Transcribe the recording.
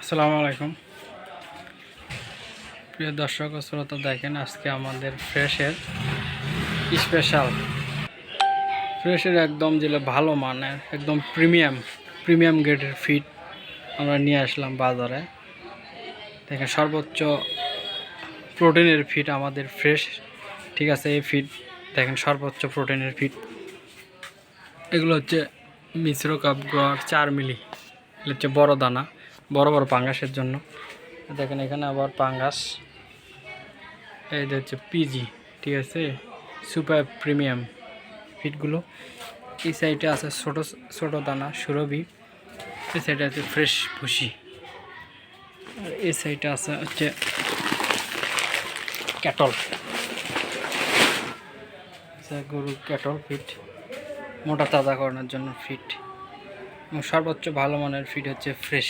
আসসালামু আলাইকুম প্রিয় দর্শক ও শ্রোতা, দেখেন আজকে আমাদের ফ্রেশের ফ্রেশের একদম যেটা ভালো মানের একদম প্রিমিয়াম গ্রেডের ফিড আমরা নিয়ে আসলাম বাজারে। দেখেন সর্বোচ্চ প্রোটিনের ফিড আমাদের ফ্রেশ, ঠিক আছে। এই ফিড দেখেন সর্বোচ্চ প্রোটিনের ফিড। এগুলো হচ্ছে মিশ্র কাপ গ্রোয়ার 4 মিলি, এগুলো হচ্ছে বড় দানা, বড় বড় পাঙ্গাসের জন্য। দেখেন এখানে আবার পাঙ্গাস, এই যে হচ্ছে পিজি, ঠিক আছে, সুপার প্রিমিয়াম ফিডগুলো। এই সাইডে আছে ছোট ছোট দানা সুরভি, এই সাইডে আছে ফ্রেশ ভুসি, আর এই সাইডে আছে হচ্ছে ক্যাটল, গরু ক্যাটল ফিড, মোটা তাজা করানোর জন্য ফিড। এবং সর্বোচ্চ ভালো মানের ফিড হচ্ছে ফ্রেশ।